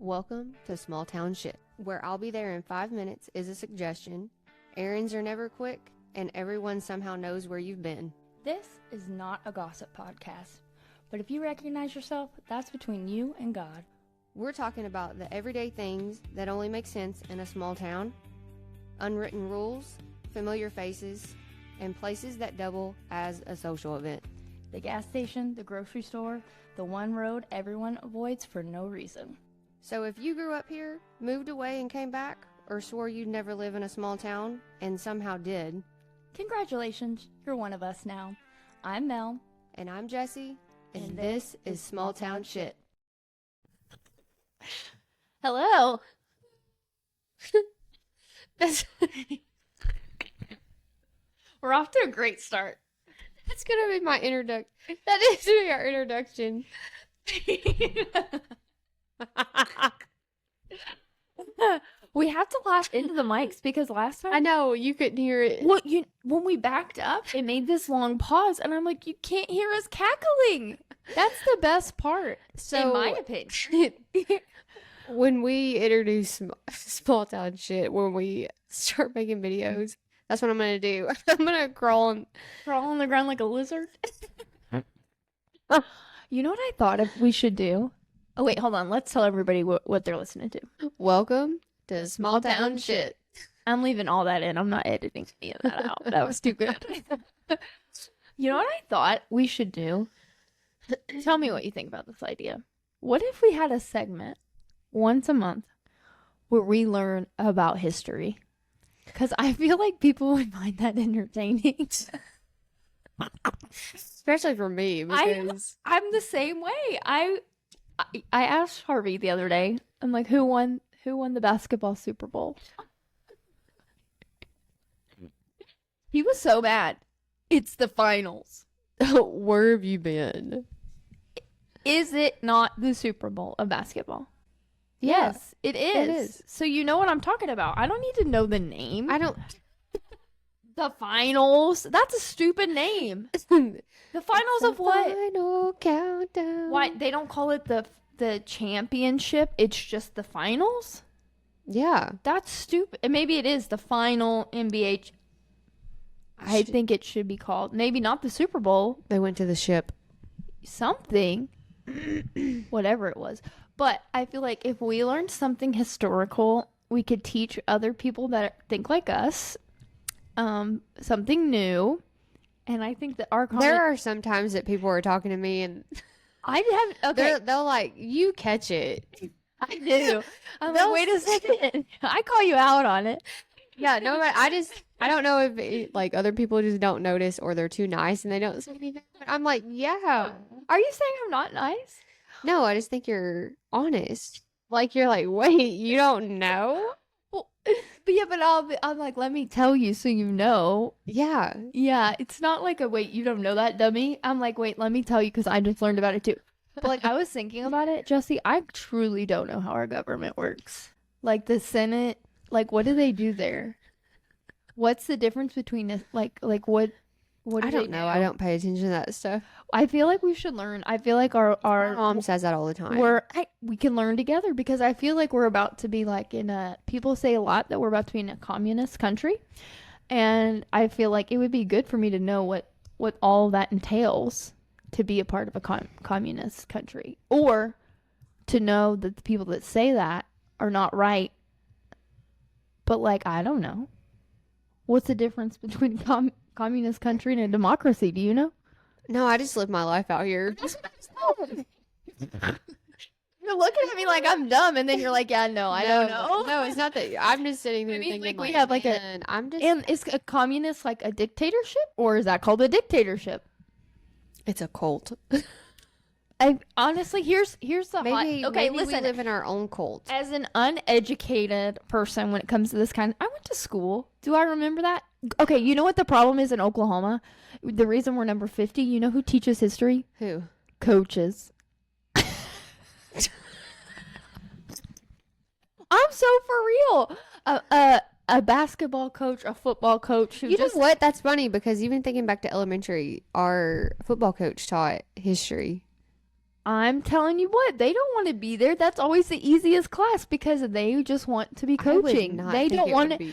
Welcome to Small Town Shit, where I'll be there in 5 minutes is a suggestion, errands are never quick, and everyone somehow knows where you've been. This is not a gossip podcast, but if you recognize yourself, that's between you and God. We're talking about the everyday things that only make sense in a small town, unwritten rules, familiar faces, and places that double as a social event. The gas station, the grocery store, the one road everyone avoids for no reason. So if you grew up here, moved away and came back, or swore you'd never live in a small town and somehow did, Congratulations, you're one of us now. I'm Mel. and I'm Jessie, and this is Small Town Shit. Hello. We're off to a great start. That's gonna be my introduction. That is gonna be our introduction. We have to laugh into the mics because last time I know, you couldn't hear it. when we backed up, it made this long pause, and I'm like, you can't hear us cackling. That's the best part, So, in my opinion. when we introduce Small Town Shit, when we start making videos, that's what I'm gonna do. I'm gonna crawl Crawl on the ground like a lizard. You know what I thought we should do? Oh wait, hold on. Let's tell everybody what they're listening to. Welcome to Small Town Shit. I'm leaving all that in. I'm not editing any of that out. That was too good. You know what I thought we should do? Tell me what you think about this idea. What if we had a segment once a month where we learn about history? Because I feel like people would find that entertaining. Especially for me, because I'm the same way. I asked Harvey the other day. I'm like, who won the basketball Super Bowl? He was so mad. It's the finals. where have you been? Is it not the Super Bowl of basketball? Yeah, Yes, it is. it is. So you know what I'm talking about. I don't need to know the name. I don't. The finals. That's a stupid name. The finals of what? Final countdown. Why they don't call it the championship? It's just the finals? Yeah. That's stupid. And maybe it is the final NBA. I think it should be called. Maybe not the Super Bowl. They went to the ship. Something. Whatever it was. But I feel like if we learned something historical, we could teach other people that think like us something new. And I think that our There are some times that people are talking to me and I have okay. they'll like, you catch it. I do. I'm like, They'll wait a second. I call you out on it. Yeah, no, but I don't know if like other people just don't notice or they're too nice and they don't say anything. But I'm like, yeah. Are you saying I'm not nice? No, I just think you're honest. Like, you're like, wait, you don't know? Well, but yeah, but I'm like, let me tell you so you know. Yeah. Yeah, it's not like a wait, you don't know that, dummy. I'm like, wait, let me tell you because I just learned about it too. But like, I was thinking about it, Jesse. I truly don't know how our government works. Like the Senate, like what do they do there? What's the difference between this? Like what? What do I they don't know. do? I don't pay attention to that stuff. I feel like we should learn. I feel like My our mom says that all the time. we can learn together because I feel like we're about to be like in a. People say a lot that we're about to be in a communist country, and I feel like it would be good for me to know what all that entails to be a part of a communist country, or to know that the people that say that are not right. But like, I don't know. What's the difference between communist country and a democracy? Do you know? No, I just live my life out here. You're looking at me like I'm dumb, and then you're like, "Yeah, no, I don't know." No, it's not that. I'm just sitting there I mean, thinking like, we have, like, a- man, I'm just. And is a communist like a dictatorship, or is that called a dictatorship? It's a cult. I honestly, here's the Maybe. hot. Okay, maybe listen. we live in our own cult. As an uneducated person, when it comes to this kind, I went to school. Do I remember that? Okay, you know what the problem is in Oklahoma? The reason we're number 50. You know who teaches history? Who? Coaches. I'm so for real. A basketball coach, a football coach who You just know what? That's funny because even thinking back to elementary, our football coach taught history. I'm telling you what, they don't want to be there. That's always the easiest class because they just want to be coaching. They don't want to.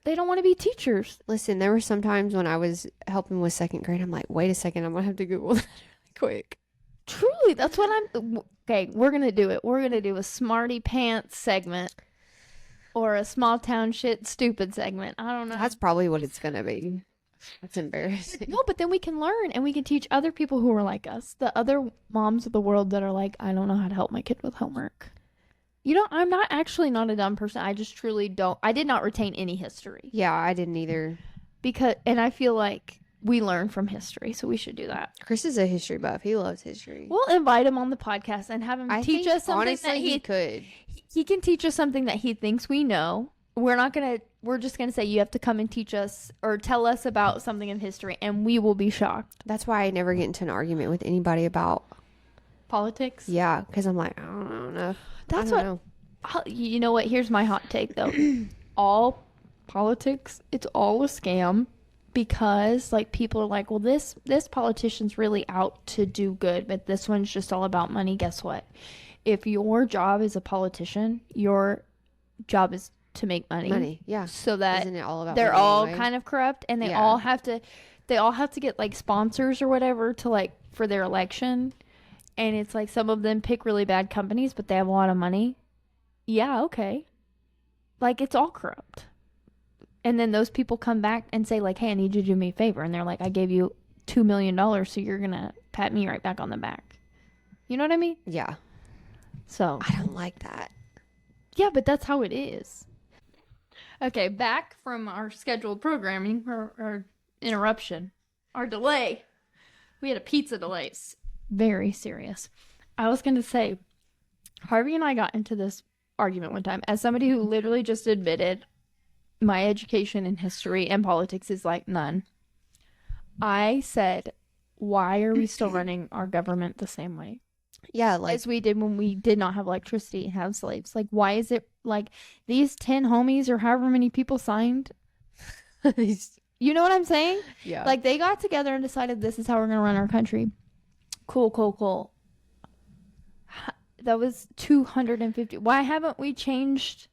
They don't want to be teachers. Listen, there were some times when I was helping with second grade. I'm like, wait a second, I'm gonna have to Google that quick. Truly, that's what I'm. Okay, we're gonna do it. We're gonna do a smarty pants segment or a small town shit stupid segment. I don't know. That's probably what it's gonna be. That's embarrassing. No, but then we can learn and we can teach other people who are like us, the other moms of the world that are like, I don't know how to help my kid with homework. You know, I'm not a dumb person. I just truly don't. I did not retain any history. Yeah, I didn't either. And I feel like we learn from history, so we should do that. Chris is a history buff. He loves history. We'll invite him on the podcast and have him teach us something honestly, that he could. He can teach us something that he thinks we know. We're just gonna say you have to come and teach us or tell us about something in history, and we will be shocked. That's why I never get into an argument with anybody about politics. Yeah, because I'm like, I don't know enough. That's what. You know what? Here's my hot take though. All politics, it's all a scam, because like people are like, well, this politician's really out to do good, but this one's just all about money. Guess what? If your job is a politician, your job is to make money. Yeah. So that isn't it all about they're money all anyway? kind of corrupt, and they all have to get like sponsors or whatever to like for their election. And it's like some of them pick really bad companies, but they have a lot of money. Yeah, okay. Like it's all corrupt. And then those people come back and say like, hey, I need you to do me a favor. And they're like, I gave you $2 million, so you're going to pat me right back on the back. You know what I mean? Yeah. So. I don't like that. Yeah, but that's how it is. Okay, back from our scheduled programming, our interruption, our delay. We had a pizza delay. It's very serious. I was going to say, Harvey and I got into this argument one time. As somebody who literally just admitted my education in history and politics is like none. I said, why are we still running our government the same way? Yeah, like as we did when we did not have electricity and have slaves. Like, why is it like these 10 homies or however many people signed? You know what I'm saying? Yeah. Like, they got together and decided this is how we're going to run our country. Cool. That was 250. Why haven't we changed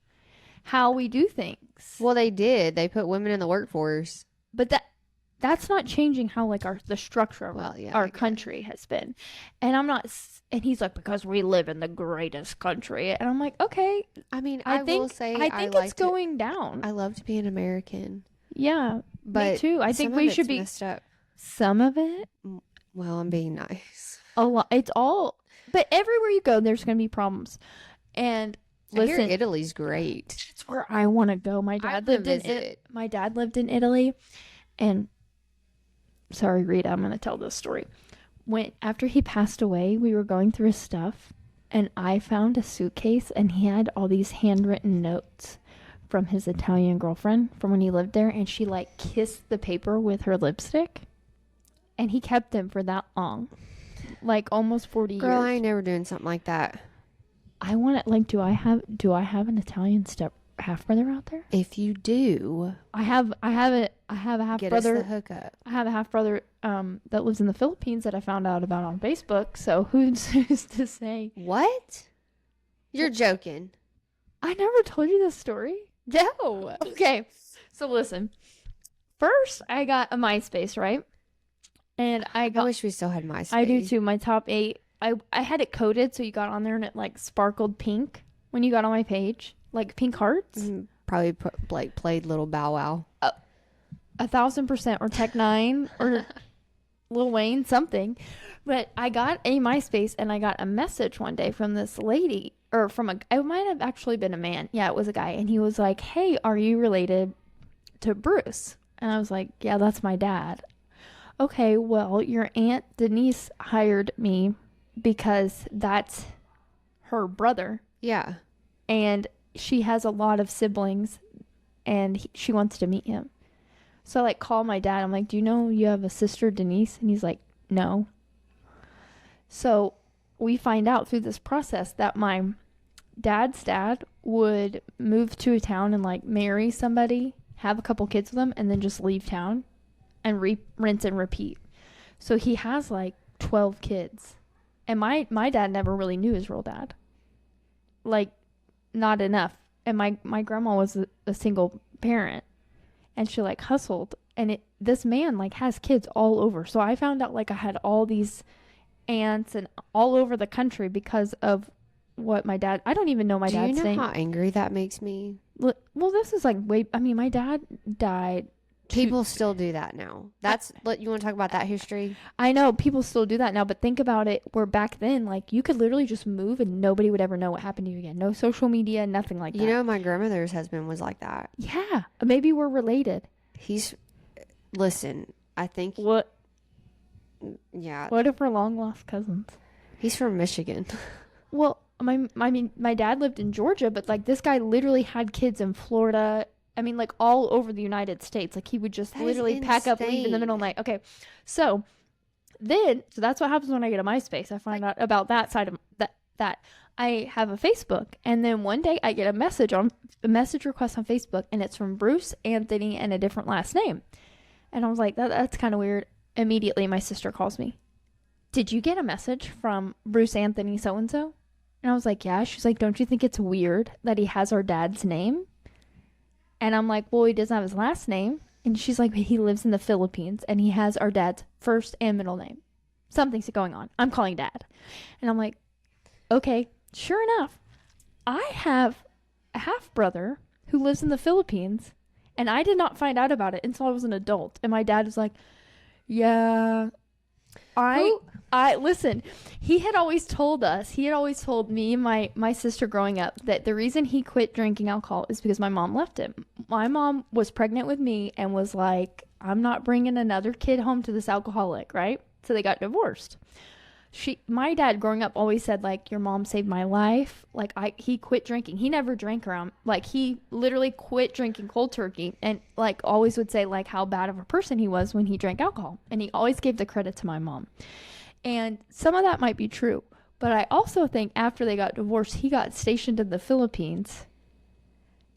how we do things? Well, they did. They put women in the workforce. But that's not changing how like the structure of our country has been. And I'm not, and he's like, because we live in the greatest country. And I'm like, okay. I mean, I think it's going down. I love to be an American. Yeah, but me too. I think we should be messed up. Some of it. Well, I'm being nice. A lot. It's all, but everywhere you go, there's going to be problems. And listen, I hear Italy's great. It's where I want to go. My dad lived in Italy, and sorry, Rita, I'm going to tell this story. After he passed away, we were going through his stuff, and I found a suitcase, and he had all these handwritten notes from his Italian girlfriend from when he lived there, and she like kissed the paper with her lipstick, and he kept them for that long, like almost 40 years. Girl, I ain't never doing something like that. I want to like, do I have an Italian half brother out there? If you do, I have a half get brother. us the hookup. I have a half brother that lives in the Philippines that I found out about on Facebook. So who's to say? What? You're joking. I never told you this story. No. Okay. So listen. First, I got a MySpace, right? And I wish we still had MySpace. I do too. My top 8. I had it coded so you got on there and it like sparkled pink when you got on my page, like pink hearts. Probably played Little Bow Wow. 1,000%, or Tech 9 or Lil Wayne, something. But I got a MySpace and I got a message one day from this lady, or it might have actually been a man. Yeah, it was a guy. And he was like, hey, are you related to Bruce? And I was like, yeah, that's my dad. Okay, well, your Aunt Denise hired me because that's her brother. Yeah. And she has a lot of siblings and she wants to meet him. So I like call my dad. I'm like, do you know you have a sister, Denise? And he's like, no. So we find out through this process that my dad's dad would move to a town and like marry somebody, have a couple kids with them, and then just leave town and rinse and repeat. So he has like 12 kids. And my dad never really knew his real dad. Like, not enough. And my grandma was a single parent, and she like hustled. And this man like has kids all over. So I found out like I had all these aunts and all over the country because of what my dad. I don't even know my dad's name. Do you know how angry that makes me? Well, this is like my dad died. People still do that now. You want to talk about that history? I know people still do that now, but think about it. Where back then, like, you could literally just move and nobody would ever know what happened to you again. No social media, nothing like that. You know, my grandmother's husband was like that. Yeah, maybe we're related. Listen, I think. What? Yeah. What if we're long lost cousins? He's from Michigan. Well, my dad lived in Georgia, but like this guy literally had kids in Florida. I mean, like all over the United States. Like he would just literally pack up, leave in the middle of the night. Okay, so that's what happens when I get a MySpace. I find out about that side of that. I have a Facebook, and then one day I get a message request on Facebook, and it's from Bruce Anthony and a different last name. And I was like, that's kind of weird. Immediately, my sister calls me. Did you get a message from Bruce Anthony so-and-so? And I was like, yeah. She's like, don't you think it's weird that he has our dad's name? And I'm like, well, he doesn't have his last name. And she's like, he lives in the Philippines, and he has our dad's first and middle name. Something's going on. I'm calling dad. And I'm like, okay. Sure enough, I have a half-brother who lives in the Philippines, and I did not find out about it until I was an adult. And my dad was like, yeah, listen, he had always told me and my sister growing up that the reason he quit drinking alcohol is because my mom left him. My mom was pregnant with me and was like, I'm not bringing another kid home to this alcoholic, right? So they got divorced. My dad growing up always said, like, your mom saved my life. Like, he quit drinking. He never drank around. Like, he literally quit drinking cold turkey, and like always would say like how bad of a person he was when he drank alcohol. And he always gave the credit to my mom. And some of that might be true, but I also think after they got divorced, he got stationed in the Philippines,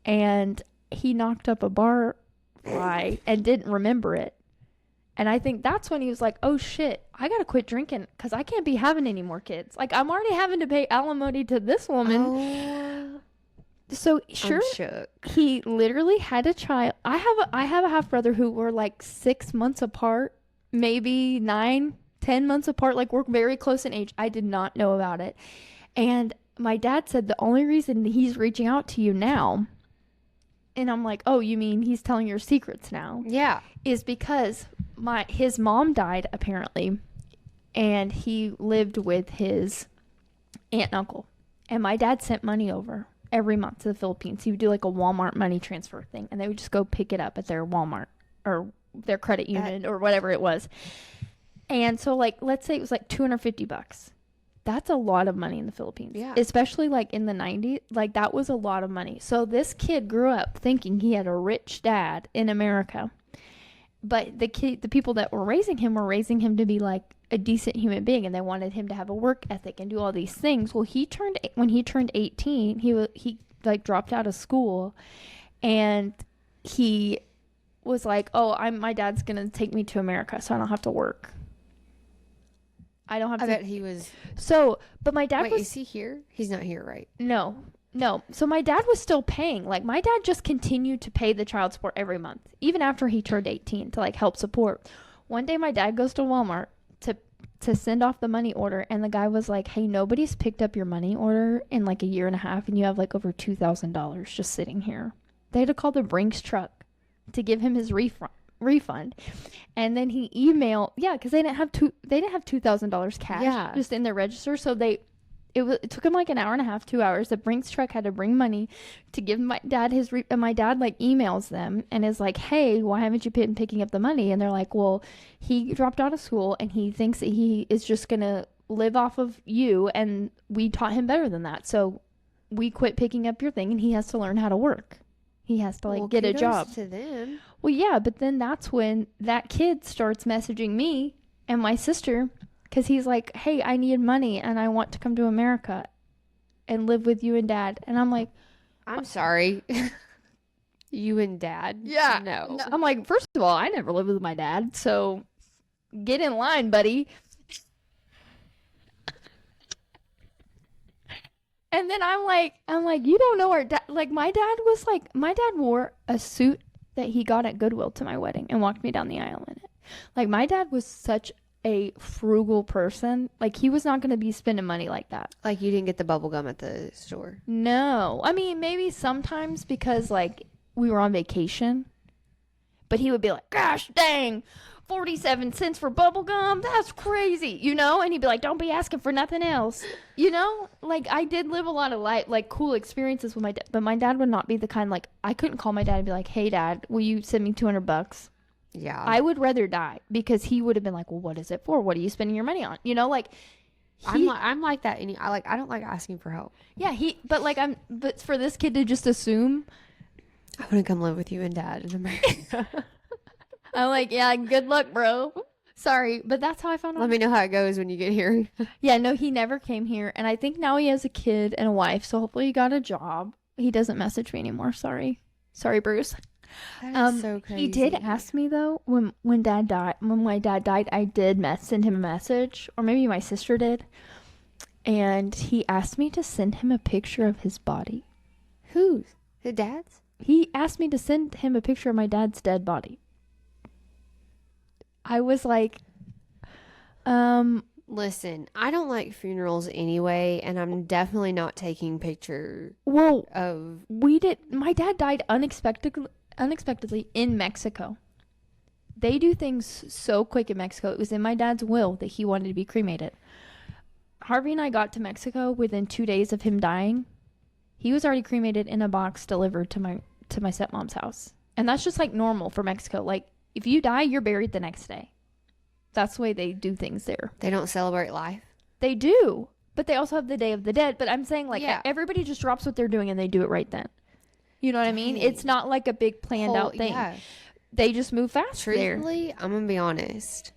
and he knocked up a bar fly and didn't remember it. And I think that's when he was like, oh shit, I gotta quit drinking because I can't be having any more kids. Like, I'm already having to pay alimony to this woman. Oh, so sure, he literally had a child. I have a half brother who were like 6 months apart, maybe 9-10 months apart. Like, we're very close in age. I did not know about it. And my dad said the only reason he's reaching out to you now, and I'm like, oh, you mean he's telling your secrets now? Yeah. Is because his mom died apparently, and he lived with his aunt and uncle, and my dad sent money over every month to the Philippines. He would do like a Walmart money transfer thing, and they would just go pick it up at their Walmart or their credit union or whatever it was. And so, like, let's say it was like $250. That's a lot of money in the Philippines. Yeah. Especially like in the 90s. Like, that was a lot of money. So this kid grew up thinking he had a rich dad in America. But the people that were raising him to be like a decent human being, and they wanted him to have a work ethic and do all these things. Well, when he turned 18, he like dropped out of school, and he was like, "Oh, my dad's gonna take me to America, so I don't have to work. I don't have to." I bet he was. So, but my dad Wait, is he here? He's not here, right? No. So my dad was still paying. Like, my dad just continued to pay the child support every month, even after he turned 18, to like help support. One day my dad goes to Walmart to send off the money order, and the guy was like, hey, nobody's picked up your money order in like a year and a half, and you have like over $2,000 just sitting here. They had to call the Brinks truck to give him his refund. And then he emailed, because they didn't have $2,000 cash just in their register. So it took him like an hour and a half, 2 hours. The Brinks truck had to bring money to give my dad and my dad like emails them and is like, hey, why haven't you been picking up the money? And they're like, well, he dropped out of school and he thinks that he is just going to live off of you. And we taught him better than that. So we quit picking up your thing, and he has to learn how to work. He has to like get a job. To them. Well, yeah, but then that's when that kid starts messaging me and my sister, because he's like, hey, I need money and I want to come to America and live with you and dad. And I'm like, I'm sorry. You and dad? Yeah. No. I'm like, first of all, I never lived with my dad, so get in line, buddy. And then I'm like, you don't know our dad. Like, my dad wore a suit that he got at Goodwill to my wedding and walked me down the aisle in it. Like, my dad was such a frugal person. Like, he was not going to be spending money like that. Like, you didn't get the bubble gum at the store? No. I mean, maybe sometimes because, like, we were on vacation. But he would be like, gosh dang, 47 cents for bubble gum? That's crazy, you know? And he'd be like, don't be asking for nothing else. You know? Like, I did live a lot of cool experiences with my dad. But my dad would not be the kind, like, I couldn't call my dad and be like, hey, Dad, will you send me $200? Yeah. I would rather die because he would have been like, well, what is it for? What are you spending your money on? You know, like, I'm like that. I don't like asking for help. Yeah, but for this kid to just assume, I want to come live with you and Dad in America. I'm like, yeah, good luck, bro. Sorry, but that's how I found out. Let me know how it goes when you get here. Yeah, no, he never came here. And I think now he has a kid and a wife, so hopefully he got a job. He doesn't message me anymore. Sorry, Bruce. That is so crazy. He did ask me, though, when my dad died, I did send him a message, or maybe my sister did. And he asked me to send him a picture of his body. Whose? His dad's? He asked me to send him a picture of my dad's dead body. I was like, listen, I don't like funerals anyway, and I'm definitely not taking picture of... My dad died unexpectedly in Mexico. They do things so quick in Mexico. It was in my dad's will that he wanted to be cremated. Harvey and I got to Mexico within 2 days of him dying. He was already cremated in a box delivered to my stepmom's house. And that's just like normal for Mexico. Like, if you die, you're buried the next day. That's the way they do things there. They don't celebrate life? They do. But they also have the Day of the Dead. But I'm saying, like, everybody just drops what they're doing and they do it right then. You know what I mean? It's not like a big planned out thing. Yeah. They just move fast there. Truthfully, I'm going to be honest.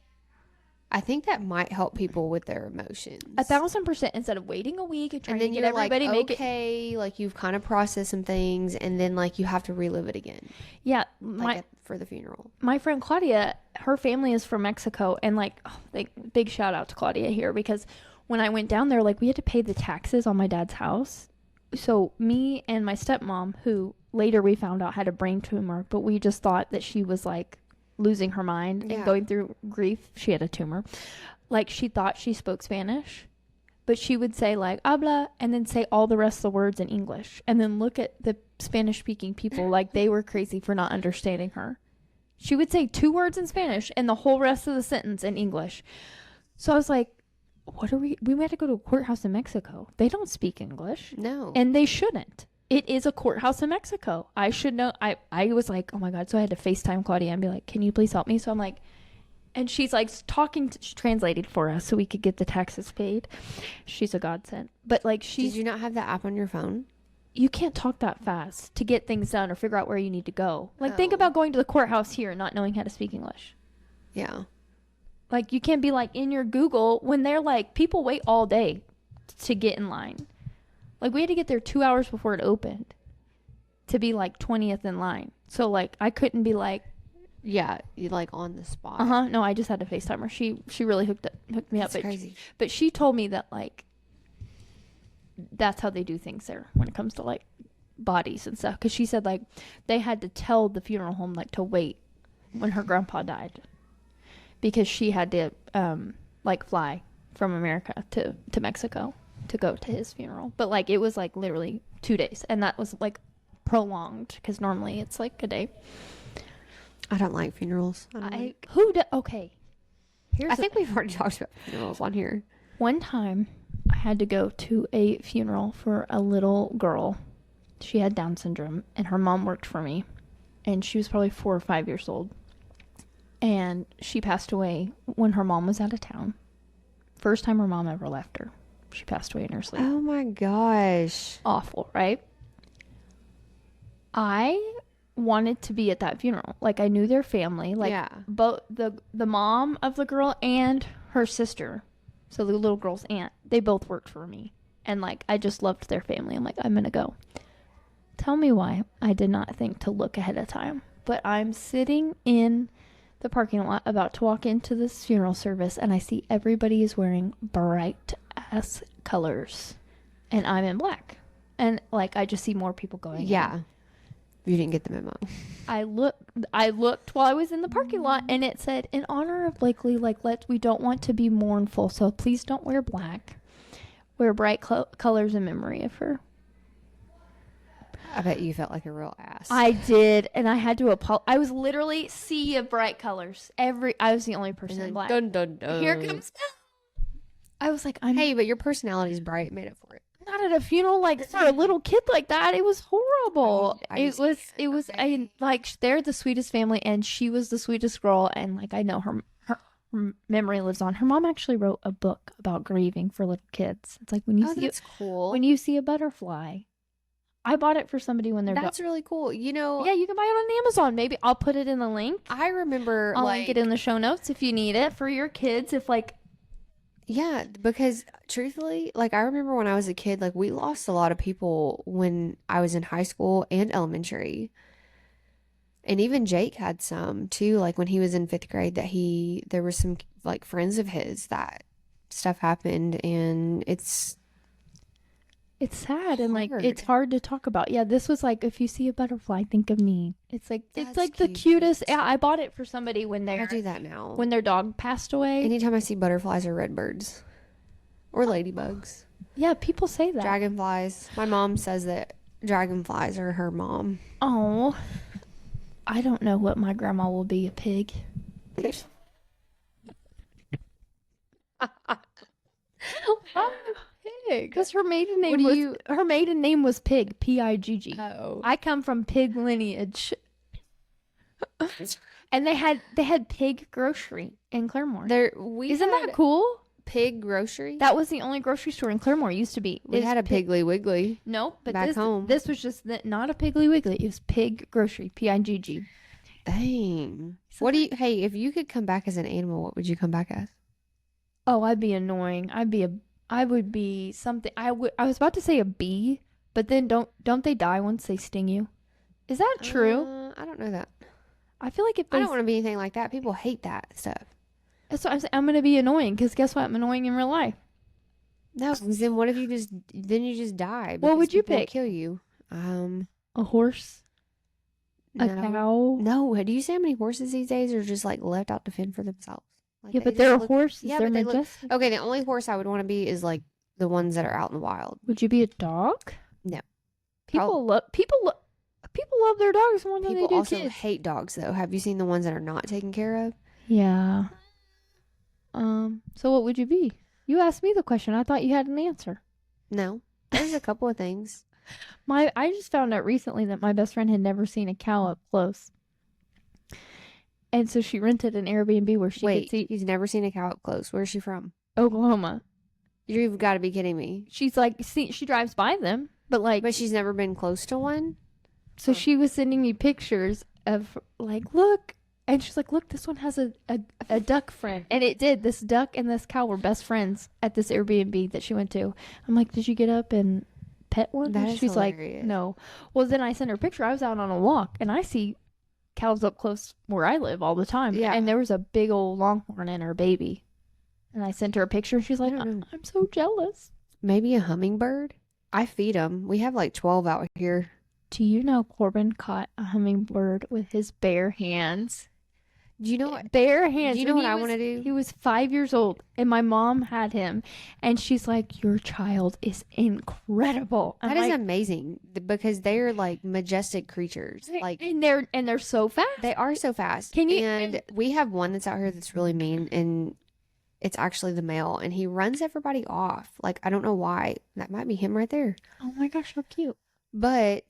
I think that might help people with their emotions. 1,000%. Instead of waiting a week and trying to get everybody like, like you've kind of processed some things, and then like you have to relive it again. Yeah, for the funeral. My friend Claudia, her family is from Mexico, and like, big shout out to Claudia here, because when I went down there, like, we had to pay the taxes on my dad's house. So me and my stepmom, who later we found out had a brain tumor, but we just thought that she was like losing her mind and going through grief. She had a tumor. Like, she thought she spoke Spanish, but she would say like habla and then say all the rest of the words in English, and then look at the Spanish speaking people like they were crazy for not understanding her. She would say 2 words in Spanish and the whole rest of the sentence in English. So I was like, we had to go to a courthouse in Mexico. They don't speak English. No. And they shouldn't. It is a courthouse in Mexico. I should know. I was like, oh my God. So I had to FaceTime Claudia and be like, can you please help me? So I'm like, and she's like she translated for us so we could get the taxes paid. She's a godsend. But like, did you not have that app on your phone? You can't talk that fast to get things done or figure out where you need to go. Like, think about going to the courthouse here and not knowing how to speak English. Yeah. Like, you can't be like in your Google when they're like, people wait all day to get in line. Like, we had to get there 2 hours before it opened to be like 20th in line. So like, I couldn't be like, yeah, you like on the spot. No, I just had to FaceTime her. She really hooked me up. That's crazy. But she told me that like, that's how they do things there when it comes to like bodies and stuff. Because she said like they had to tell the funeral home like to wait when her grandpa died, because she had to like fly from America to Mexico to go to his funeral. But like, it was like literally 2 days, and that was like prolonged, because normally it's like a day. I don't like funerals. Okay. I think we've already talked about funerals on here. One time I had to go to a funeral for a little girl. She had Down syndrome, and her mom worked for me, and she was probably 4 or 5 years old. And she passed away when her mom was out of town. First time her mom ever left her. She passed away in her sleep. Oh my gosh. Awful, right? I wanted to be at that funeral. Like, I knew their family. Like, both the mom of the girl and her sister, so the little girl's aunt, they both worked for me. And like, I just loved their family. I'm like, I'm gonna go. Tell me why I did not think to look ahead of time. But I'm sitting in the parking lot about to walk into this funeral service, and I see everybody is wearing bright ass colors. and I'm in black. And like I just see more people going in. Yeah. You didn't get the memo. I looked while I was in the parking lot, and it said, in honor of Blakely, like, we don't want to be mournful, so please don't wear black. Wear bright colors in memory of her. I bet you felt like a real ass. I did, and I had to apologize. I was literally sea of bright colors. I was the only person in black. Dun, dun, dun. Here comes. I was like, hey, but your personality is bright. Made up for it. Not at a funeral like for a little kid like that. It was horrible. It was they're the sweetest family, and she was the sweetest girl, and like I know her memory lives on. Her mom actually wrote a book about grieving for little kids. It's like when you that's cool. When you see a butterfly. I bought it for somebody when they're that's really cool. You know, yeah, you can buy it on Amazon. Maybe I'll put it in the link. I remember I'll link it in the show notes if you need it for your kids. If like. Yeah, because truthfully, like I remember when I was a kid, like we lost a lot of people when I was in high school and elementary. And even Jake had some too, like when he was in 5th grade there were some like friends of his that stuff happened, and it's sad and like it's hard to talk about. Yeah, this was like if you see a butterfly, think of me. It's like the cutest. Yeah, I bought it for somebody when I do that now. When their dog passed away. Anytime I see butterflies or redbirds or ladybugs. Yeah, people say that. Dragonflies. My mom says that dragonflies are her mom. Oh, I don't know what my grandma will be. A pig. Because her maiden name was Pig, Pigg. Oh, I come from pig lineage. And they had Pig Grocery in Claremore. Isn't that cool? Pig Grocery. That was the only grocery store in Claremore. Used to be. We had a Piggly Wiggly. No, but back home. This was just not a Piggly Wiggly. It was Pig Grocery, Pigg. Dang. Hey, if you could come back as an animal, what would you come back as? Oh, I'd be annoying. I would be something. I was about to say a bee, but then don't they die once they sting you? Is that true? I don't know that. I feel like I don't want to be anything like that. People hate that stuff. That's what I'm saying. I'm going to be annoying because guess what? I'm annoying in real life. No, then what if you just die? What would you people pick? Kill you. A horse? A cow? No. Do you see how many horses these days are just like left out to fend for themselves? Like, yeah, but they're horses. Yeah, they're but majestic. Okay, the only horse I would want to be is like the ones that are out in the wild. Would you be a dog? No. People love their dogs more than they do People also kids. hate dogs, though. Have you seen the ones that are not taken care of? Yeah. So what would you be? You asked me the question. I thought you had an answer. No. There's a couple of things. I just found out recently that my best friend had never seen a cow up close. And so she rented an Airbnb where she could see. He's never seen a cow up close. Where's she from? Oklahoma. You've got to be kidding me. She's like, she drives by them, but she's never been close to one? So she was sending me pictures of like, look. And she's like, look, this one has a duck friend. And it did. This duck and this cow were best friends at this Airbnb that she went to. I'm like, did you get up and pet one? That is she's hilarious. Like, no. Well, then I sent her a picture. I was out on a walk and I see cows up close where I live all the time. Yeah. And there was a big old longhorn and her baby. And I sent her a picture and she's like, I'm so jealous. Maybe a hummingbird? I feed them. We have like 12 out here. Do you know Corbin caught a hummingbird with his bare hands? Do you know what? Bare hands. Do you know what I want to do? He was 5 years old and my mom had him and she's like, your child is incredible. That is amazing because they're like majestic creatures. Like and they're so fast. They are so fast. And we have one that's out here that's really mean, and it's actually the male, and he runs everybody off. Like I don't know why. That might be him right there. Oh my gosh, so cute. But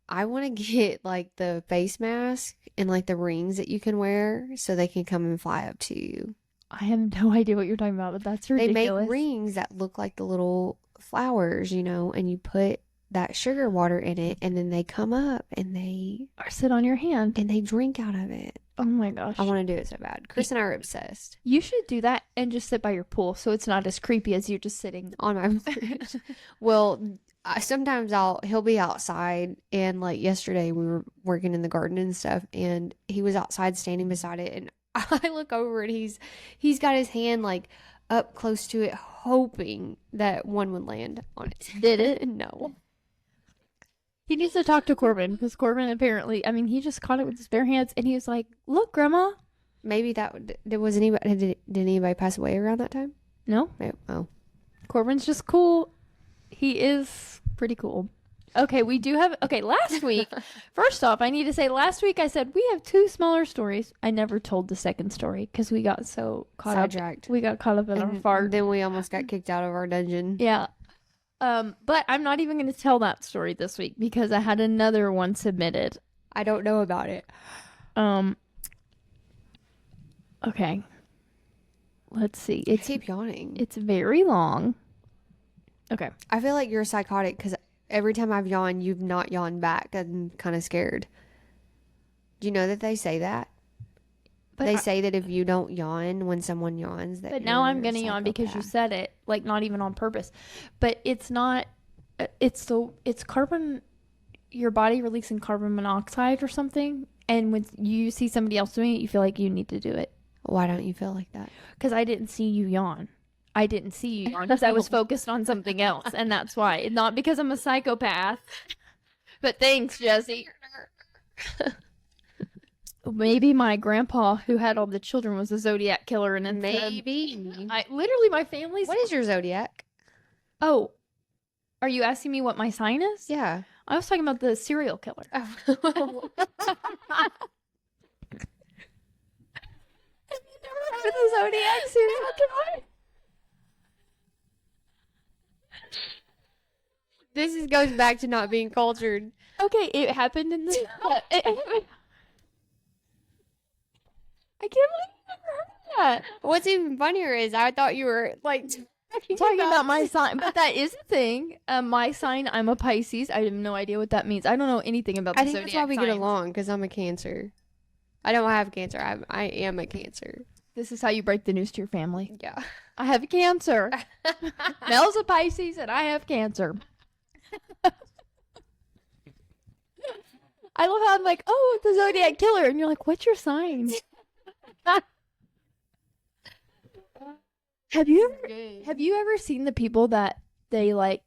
I want to get like the face mask and like the rings that you can wear so they can come and fly up to you. I have no idea what you're talking about, but that's ridiculous. They make rings that look like the little flowers, and you put that sugar water in it, and then they come up and they sit on your hand and they drink out of it. Oh my gosh. I want to do it so bad. Chris and I are obsessed. You should do that and just sit by your pool so it's not as creepy as you just sitting on my porch. Well, sometimes he'll be outside, and like yesterday we were working in the garden and stuff, and he was outside standing beside it, and I look over and he's got his hand like up close to it, hoping that one would land on it. Did it? No. He needs to talk to Corbin because Corbin apparently, I mean, he just caught it with his bare hands and he was like, "Look, Grandma." Maybe there was anybody. Did anybody pass away around that time? No, No. Oh. Corbin's just cool. He is pretty cool. Okay, we do have. Okay, last week, first off, I need to say last week I said we have 2 smaller stories. I never told the second story because we got so caught Sidetracked. up. We got caught up in our And fart. then we almost got kicked out of our dungeon. Yeah. But I'm not even going to tell that story this week because I had another one submitted. I don't know about it. Okay. Let's see. I keep yawning. It's very long. Okay. I feel like you're psychotic because every time I've yawned, you've not yawned back. I'm kind of scared. Do you know that they say that? But They say that if you don't yawn when someone yawns, that But now you're I'm a going to yawn because you psychopath. said it, like not even on purpose. But it's not, it's carbon, your body releasing carbon monoxide or something. And when you see somebody else doing it, you feel like you need to do it. Why don't you feel like that? Because I didn't see you yawn. I didn't see you yawn because I was focused on something else. And that's why. Not because I'm a psychopath. But thanks, Jesse. Maybe my grandpa, who had all the children, was a Zodiac killer. And Maybe. literally, my family's. What is your zodiac? Oh, are you asking me what my sign is? Yeah. I was talking about the serial killer. Oh. Have you never heard of the Zodiac serial killer? Goes back to not being cultured. Okay, it happened in the. I can't believe you never heard of that. What's even funnier is I thought you were like Talking about my sign, but that is a thing. My sign, I'm a Pisces. I have no idea what that means. I don't know anything about the I think zodiac that's why we get signs. along because I'm a Cancer. I don't have Cancer. I am a Cancer. This is how you break the news to your family. Yeah. I have Cancer. Mel's a Pisces, and I have Cancer. I love how I'm like, oh, the Zodiac killer, and you're like, what's your sign? Have you ever seen the people that they like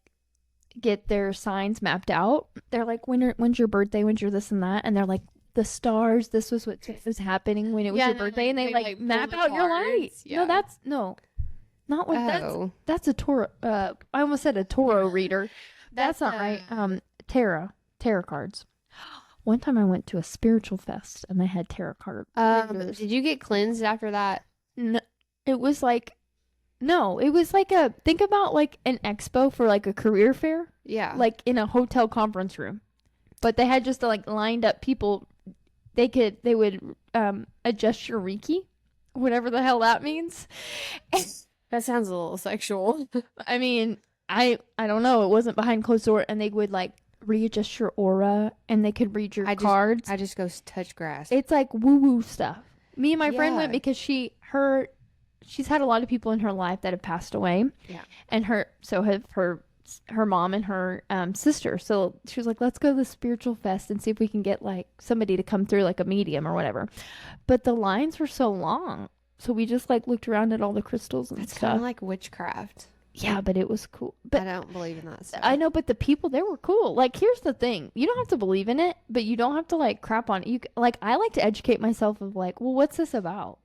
get their signs mapped out? They're like, when's your birthday? When's your this and that? And they're like, the stars. This was what was happening when it was your birthday, and they like map out your light. Yeah. No, not what Oh. that's a Toro. I almost said a Toro reader. That's not right. Tarot cards. One time I went to a spiritual fest and they had tarot card readers. Did you get cleansed after that? No, it was like a think about like an expo for like a career fair, Yeah. like in a hotel conference room, but they had just like lined up people. They would adjust your Reiki, whatever the hell that means. That sounds a little sexual. I mean, I don't know. It wasn't behind closed door, and they would like readjust your aura, and they could read your cards. I just go touch grass. It's like woo woo stuff. Me and my friend went Yeah. because she's had a lot of people in her life that have passed away. Yeah. And so have her mom and her sister. So she was like, let's go to the spiritual fest and see if we can get like somebody to come through, like a medium or whatever. But the lines were so long. So we just like looked around at all the crystals and It's kind stuff. of like witchcraft. Yeah, but it was cool. But I don't believe in that stuff. I know, but the people there were cool. Like, here's the thing: you don't have to believe in it, but you don't have to like crap on it. Like, I like to educate myself of like, well, what's this about?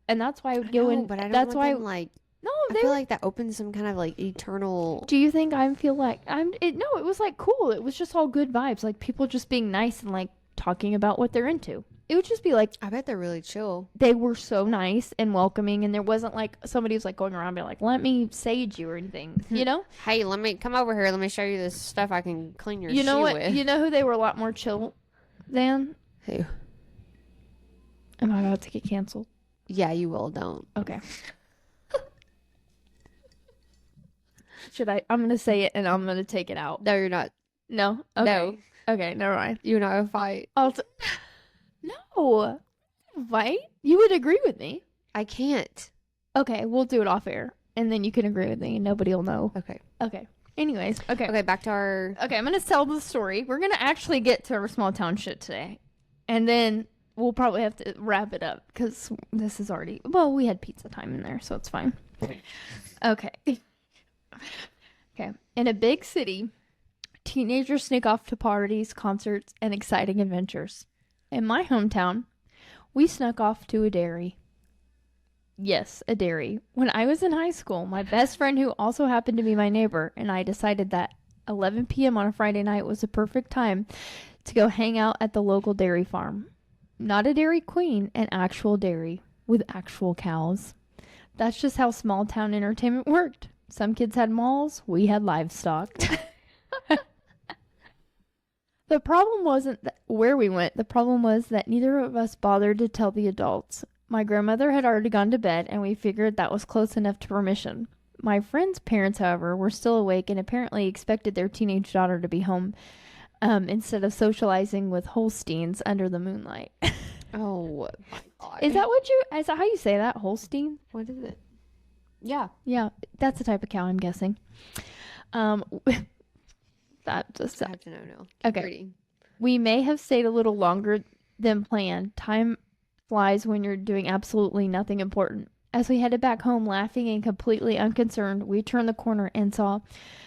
And that's why I would go in. But I don't that's want why them, like no, I they feel were. like that opens some kind of like eternal. Do you think I feel like I'm? No, it was like cool. It was just all good vibes, like people just being nice and like talking about what they're into. It would just be like I bet they're really chill. they were so nice and welcoming, and there wasn't like somebody was like going around being like, "Let me sage you" or anything, you know. Hey, let me come over here. Let me show you this stuff I can clean your You know shoe what? with. You know who they were a lot more chill than? Who? Am I about to get canceled? Yeah, you will. Don't. Okay. Should I? I'm gonna say it and I'm gonna take it out. No, you're not. No. Okay. No. Okay. Never mind. You're not gonna fight. No. Right? You would agree with me. I can't. Okay, we'll do it off air, and then you can agree with me, and nobody will know. Okay. Okay. Anyways. Okay. Okay. Back to our. Okay. I'm gonna tell the story. We're gonna actually get to our small town shit today, and then we'll probably have to wrap it up because this is already. Well, we had pizza time in there, so it's fine. Okay. Okay. In a big city, teenagers sneak off to parties, concerts, and exciting adventures. In my hometown, we snuck off to a dairy. Yes, a dairy. When I was in high school, my best friend, who also happened to be my neighbor, and I decided that 11 p.m. on a Friday night was a perfect time to go hang out at the local dairy farm. Not a Dairy Queen, an actual dairy with actual cows. That's just how small town entertainment worked. Some kids had malls, we had livestock. The problem wasn't where we went, the problem was that neither of us bothered to tell the adults. My grandmother had already gone to bed, and we figured that was close enough to permission. My friend's parents, however, were still awake and apparently expected their teenage daughter to be home instead of socializing with Holsteins under the moonlight. Oh my God. Is that how you say that? Holstein? What is it? Yeah. Yeah, that's the type of cow I'm guessing. Um, that just, I have to know now. okay. Reading. We may have stayed a little longer than planned. Time flies when you're doing absolutely nothing important. As we headed back home, laughing and completely unconcerned, we turned the corner and saw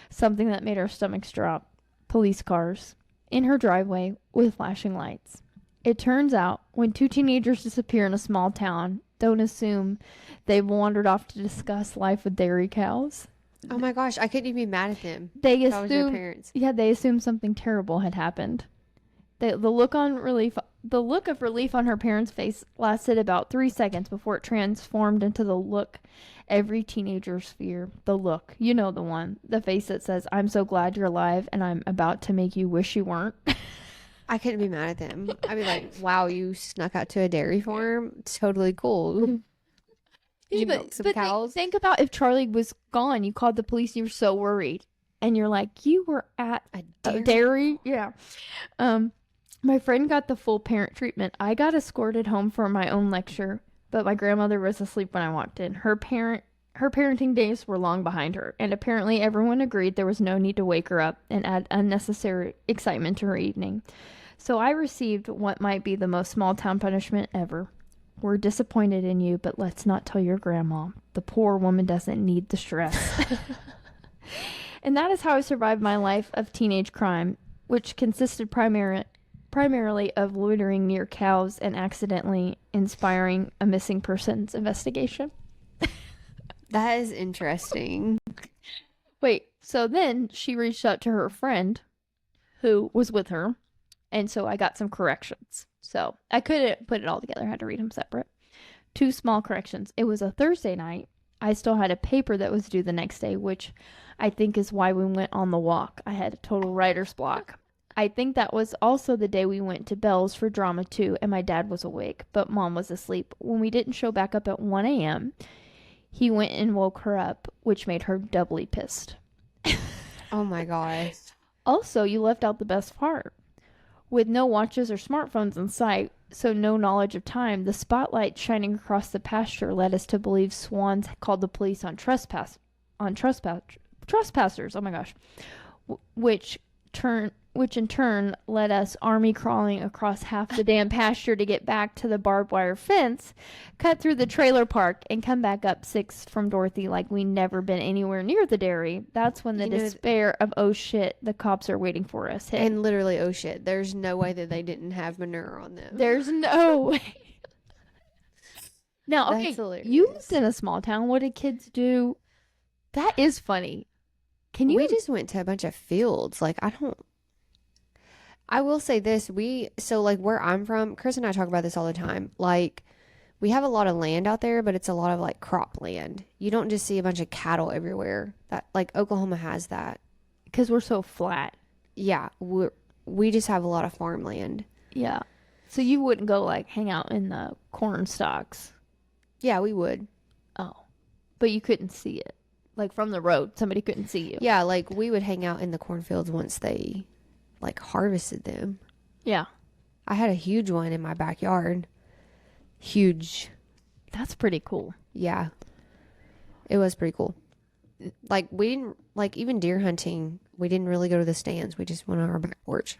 something that made our stomachs drop. Police cars in her driveway with flashing lights. It turns out when two teenagers disappear in a small town, don't assume they've wandered off to discuss life with dairy cows. Oh my gosh, I couldn't even be mad at them. They If I was their assume, parents. yeah, they assume something terrible had happened. The look of relief on her parents' face lasted about 3 seconds before it transformed into the look every teenager's fear. The look, you know the one, the face that says, "I'm so glad you're alive, and I'm about to make you wish you weren't." I couldn't be mad at them. I'd be like, wow, you snuck out to a dairy farm? Totally cool. You milk some cows? Think about if Charlie was gone. You called the police. You were so worried, and you're like, you were at A a dairy. Yeah. My friend got the full parent treatment. I got escorted home for my own lecture, but my grandmother was asleep when I walked in. Her parenting days were long behind her, and apparently everyone agreed there was no need to wake her up and add unnecessary excitement to her evening. So I received what might be the most small town punishment ever. We're disappointed in you, but let's not tell your grandma. The poor woman doesn't need the stress. And that is how I survived my life of teenage crime, which consisted primarily of loitering near cows and accidentally inspiring a missing persons investigation. That is interesting. Wait, so then she reached out to her friend who was with her, and so I got some corrections. So I couldn't put it all together. I had to read them separate. 2 small corrections. It was a Thursday night. I still had a paper that was due the next day, which I think is why we went on the walk. I had a total writer's block. I think that was also the day we went to Bell's for drama too, and my dad was awake, but mom was asleep. When we didn't show back up at 1 a.m., he went and woke her up, which made her doubly pissed. Oh my gosh. Also, you left out the best part. With no watches or smartphones in sight, so no knowledge of time, the spotlight shining across the pasture led us to believe swans called the police on trespassers. Oh my gosh, which in turn led us army crawling across half the damn pasture to get back to the barbed wire fence, cut through the trailer park, and come back up 6 from Dorothy like we never been anywhere near the dairy. That's when the despair of, oh shit, the cops are waiting for us hit. And literally, oh shit, there's no way that they didn't have manure on them. There's no way. Now, okay, That's hilarious. you lived in a small town. What did kids do? That is funny. We just went to a bunch of fields. Like, I will say this, like where I'm from, Chris and I talk about this all the time. Like, we have a lot of land out there, but it's a lot of like crop land. You don't just see a bunch of cattle everywhere. That, like, Oklahoma has that. Because we're so flat. Yeah, we just have a lot of farmland. Yeah. So you wouldn't go like hang out in the corn stalks. Yeah, we would. Oh. But you couldn't see it. Like from the road, somebody couldn't see you. Yeah, like we would hang out in the cornfields once they like harvested them. Yeah. I had a huge one in my backyard. Huge. That's pretty cool. Yeah. It was pretty cool. Like, we didn't, like, even deer hunting, we didn't really go to the stands. We just went on our back porch.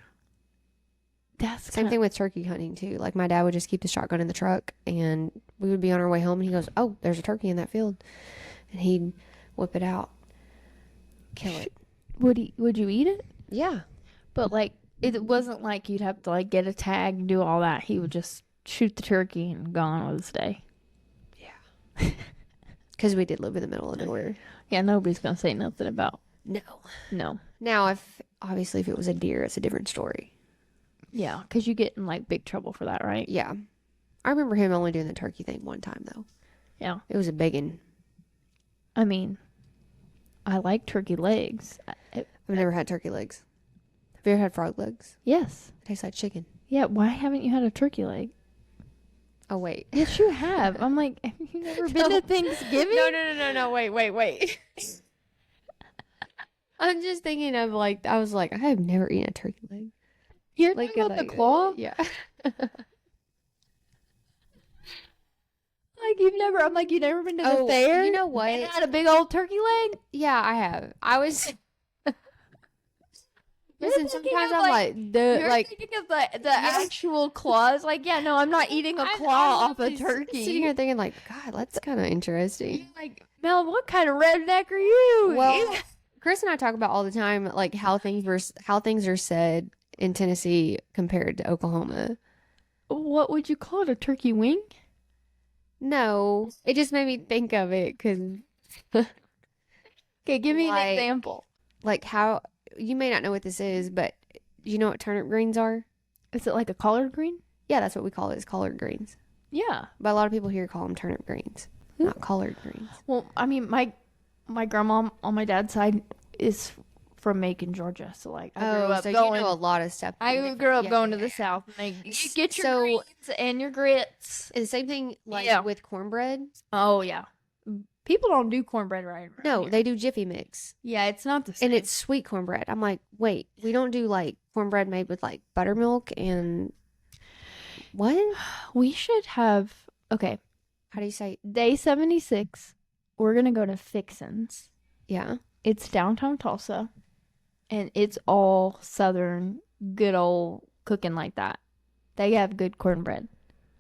Same thing with turkey hunting, too. Like, my dad would just keep the shotgun in the truck, and we would be on our way home, and he goes, oh, there's a turkey in that field. and he'd whip it out, kill it. Would you eat it? Yeah. But like it wasn't like you'd have to like get a tag and do all that. He would just shoot the turkey and go on with his day. Yeah. Because we did live in the middle of nowhere. Yeah, nobody's gonna say nothing about. No. Now, if it was a deer, it's a different story. Yeah, because you get in like big trouble for that, right? Yeah. I remember him only doing the turkey thing one time, though. Yeah. It was a big one. I mean, I like turkey legs. I've never had turkey legs. Have you ever had frog legs? Yes. It tastes like chicken. Yeah, why haven't you had a turkey leg? Oh, wait. Yes, you have. I'm like, have you never been to Thanksgiving? No. Wait. I'm just thinking of like, I was like, I have never eaten a turkey leg. You're Like, talking about the claw? Yeah. Like you've never been to the fair? You know what? And had a big old turkey leg? Yeah, I have. I was. Listen, sometimes I'm you're thinking of the actual claws. Like, yeah, no, I'm not eating a claw off a turkey. Sitting here thinking like, God, that's kind of interesting. You're like, Mel, what kind of redneck are you? Well, Chris and I talk about all the time like how things are said in Tennessee compared to Oklahoma. What would you call it? A turkey wing? No, it just made me think of it because Okay, give me an example. like how you may not know what this is, but you know what turnip greens are? Is it like a collard green? Yeah, that's what we call it. It's collard greens. Yeah. But a lot of people here call them turnip greens, not collard greens. Well, I mean, my grandma on my dad's side is from Macon, Georgia. So like, I grew up so going. you know a lot of stuff. I grew up going to the South. And you get your greens and your grits. And the same thing with cornbread. Oh yeah. People don't do cornbread right. No, here. they do Jiffy Mix. Yeah, it's not the same. And it's sweet cornbread. I'm like, wait, we don't do like cornbread made with like buttermilk and what? We should have. Okay, How do you say? day 76. We're gonna go to Fixin's. Yeah. It's downtown Tulsa, and it's all Southern, good old cooking like that. They have good cornbread.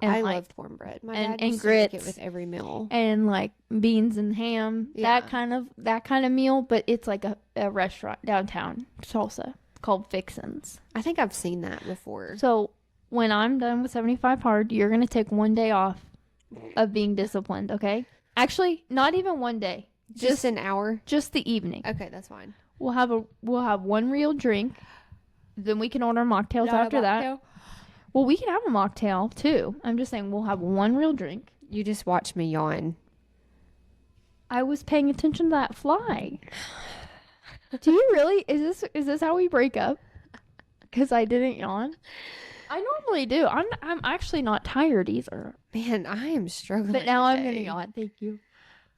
And I like, love cornbread. My and dad used to make it grits. with every meal. And like beans and ham, Yeah. that kind of meal, but it's like a restaurant downtown Tulsa called Fixin's. I think I've seen that before. So when I'm done with 75 hard, you're gonna take one day off of being disciplined, okay? Actually, not even one day. Just an hour? Just the evening. Okay, that's fine. We'll have one real drink. Then we can order mocktails after that. Well, we can have a mocktail too. I'm just saying we'll have one real drink. You just watched me yawn. I was paying attention to that fly. Do you really? Is this how we break up? Because I didn't yawn. I normally do. I'm actually not tired either. Man, I am struggling. But now I'm gonna today. yawn. Thank you.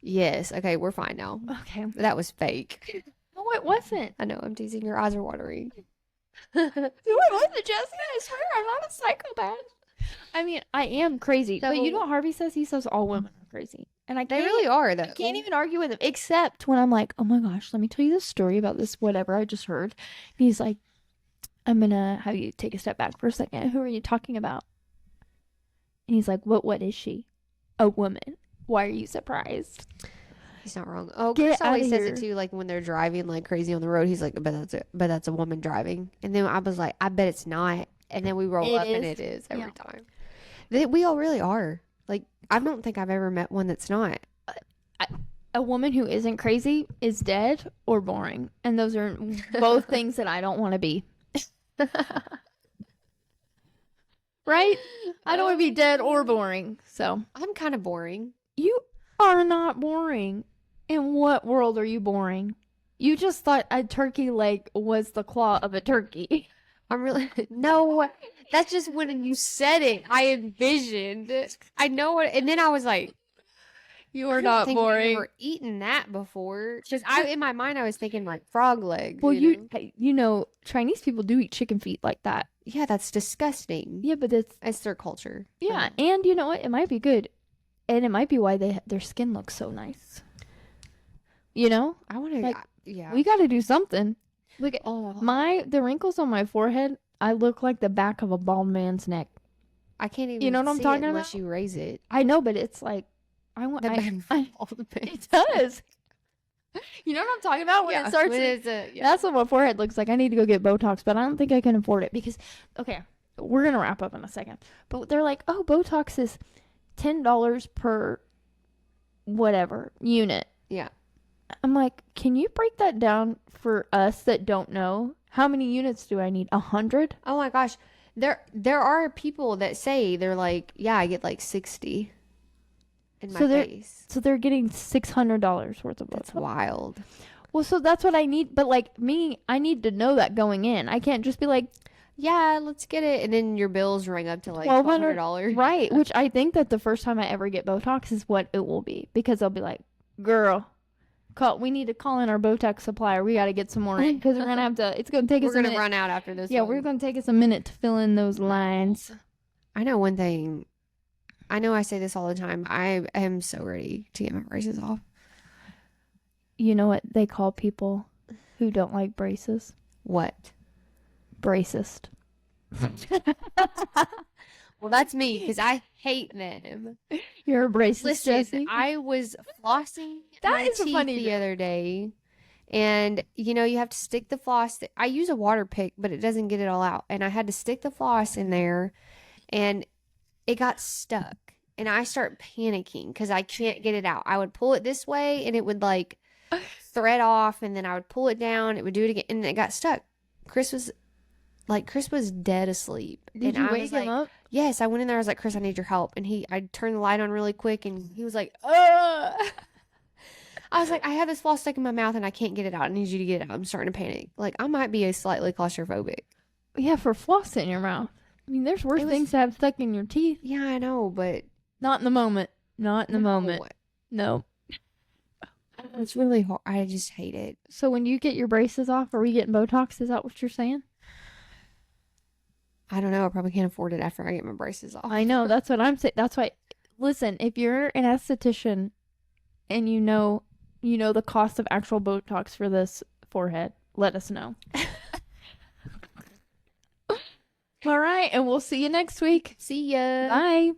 Yes. Okay, we're fine now. Okay. That was fake. No, it wasn't. I know. I'm teasing. Your eyes are watering. No, it wasn't, Jessica. I swear, I'm not a psychopath. I mean, I am crazy. But you know what Harvey says? He says all women are crazy. And They really are, though. I can't even argue with him, except when I'm like, oh my gosh, let me tell you this story about this whatever I just heard. And he's like, I'm going to have you take a step back for a second. Who are you talking about? And he's like, what is she? A woman. Why are you surprised? He's not wrong. Oh, Get Chris always outta says it here. too. Like when they're driving like crazy on the road, he's like, "But that's a woman driving." And then I was like, "I bet it's not." And then we roll It up, and is. it is every Yeah. time. We all really are. Like I don't think I've ever met one that's not. A woman who isn't crazy is dead or boring. And those are both things that I don't want to be. Right? I don't want to be dead or boring. So I'm kind of boring. you are not boring. In what world are you boring? You just thought a turkey leg was the claw of a turkey. I'm really no. That's just when you said it. I envisioned. I know what, and then I was like, You I are don't not think I've boring. ever eaten that before. Just in my mind, I was thinking like frog legs. Well, you know? you know, Chinese people do eat chicken feet like that. Yeah, that's disgusting. Yeah, but it's It's their culture. yeah, and you know what? It might be good, and it might be why their skin looks so nice. You know, I want to. Like, yeah. we got to do something. Look at Oh, the wrinkles on my forehead. I look like the back of a bald man's neck. I can't even. You know what I'm see talking it unless about? you raise it. I know, but it's like I want. The I all the it does. You know what I'm talking about when it starts. When it's a, That's what my forehead looks like. I need to go get Botox, but I don't think I can afford it because, okay, we're gonna wrap up in a second. But they're like, oh, Botox is $10 per whatever unit. Yeah. I'm like, can you break that down for us that don't know? How many units do I need? 100? Oh my gosh. There are people that say they're like, yeah, I get like 60 in my face. So they're getting $600 worth of Botox. That's wild. Well, so that's what I need. But like me, I need to know that going in. I can't just be like, Yeah, let's get it. And then your bills ring up to like $1,200. Right. Which I think that the first time I ever get Botox is what it will be. Because they'll be like, girl, we need to call in our Botox supplier. We got to get some more in. Because we're going to have to, it's going to take us a minute. We're going to run out after this Yeah, one. we're going to take us a minute to fill in those lines. I know one thing. I know I say this all the time. I am so ready to get my braces off. You know what they call people who don't like braces? What? Bracist. Well, that's me because I hate them. You're a bracist, Listen, Jessie? I was flossing That my is a teeth funny the joke. other day, and you have to stick the floss. I use a water pick, but it doesn't get it all out, and I had to stick the floss in there, and it got stuck, and I start panicking because I can't get it out. I would pull it this way, and it would like thread off, and then I would pull it down. It would do it again, and it got stuck. Chris was dead asleep. Did and you I wake was him up? Yes, I went in there. I was like, Chris, I need your help. And I turned the light on really quick, and he was like, I was like, I have this floss stuck in my mouth, and I can't get it out. I need you to get it out. I'm starting to panic. Like, I might be a slightly claustrophobic. Yeah, for floss in your mouth. I mean, there's worse things to have stuck in your teeth. Yeah, I know, but Not in the moment. Not in the moment. No. It's really hard. I just hate it. So when you get your braces off, are we getting Botox? Is that what you're saying? I don't know. I probably can't afford it after I get my braces off. I know. That's what I'm saying. That's why. Listen, if you're an esthetician and you know the cost of actual Botox for this forehead, let us know. All right, and we'll see you next week. See ya. Bye.